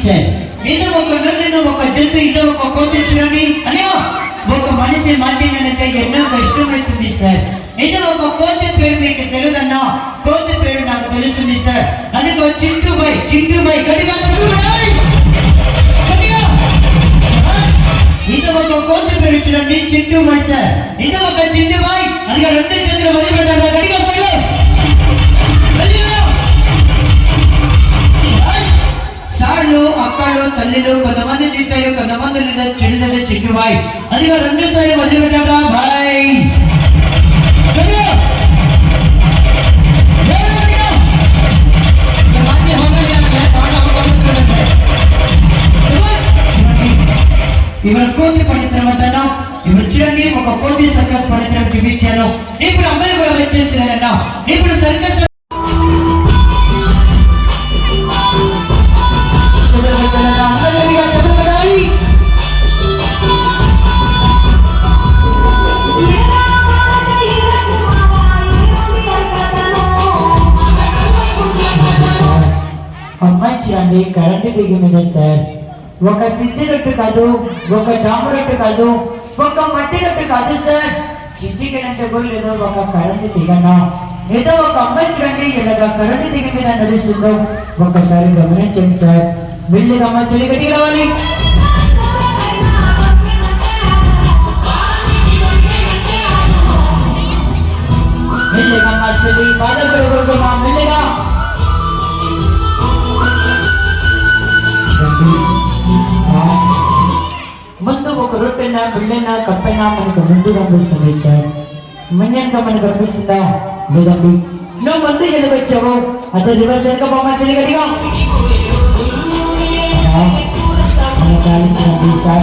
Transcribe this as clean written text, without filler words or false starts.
Sir. ఏదో ఒక నొల్లిని ఒక జంతు ఏదో ఒక కోతి చూడండి అనే ఒక మనిషి మాట్లాడినంటే ఎన్నో కష్టమవుతుంది సార్. ఏదో ఒక కోతి పేరు మీకు తెలియదన్నా కోతి పేరు నాకు తెలుస్తుంది సార్. అదిగో చింటూ బై గడిగా ఇది ఒక కోతి పేరు చూడండి చింటూ బై సార్. ఇది ఒక చింటూ బై అదిగా రెండు చేతులు వదిలిపెట్టారు గడిగా సార్లు అక్కలు తల్లిలు కొంతమంది చూశారు కొంతమంది చెడుదల చిట్టుబాయ్ అదిగా రెండు సార్లు వదిలిపెట్టారా బాయ్. ఇవాళ కోతి పడిత్రం అంటాను. ఇప్పుడు చూడండి ఒక కోతి సర్కస్ పడిత్రం చూపించాను. ఇప్పుడు అమ్మాయి కూడా వచ్చేస్తున్నారన్నా. ఇప్పుడు సర్కస్ అమ్మాయి చూడండి కరెంటు దిగినదే సార్. ఒక సిసి రొట్టు కాదు, ఒక జాము రొట్టు కాదు, ఒక మట్టి రొట్టు కాదు సార్. చిట్టికినంటే కూడా ఏదో ఒక కరెంటు దిగనా ఏదో ఒక అమ్మాయి చూడండి ఇలాగా కరెంటు దిగి మీద నడుస్తుందో ఒకసారి గమనించండి సార్. వెళ్ళి అమ్మ చెల్లి గట్టి రావాలి. మెల్లిగమ్మ చెల్లి బాధపడకూడదు మా మెల్లిగా. ముందు ఒక రొట్టెనా బిళ్ళైనా కప్పైనా మనకు ముందు కనిపిస్తుంది సార్. మన్యంగా మనకు కనిపిస్తుందా లేదండి? నువ్వు ముందు ఎలాగొచ్చావు అదే రివర్స్ వెనక బొమ్మ చెల్లి గట్టిగా సార్.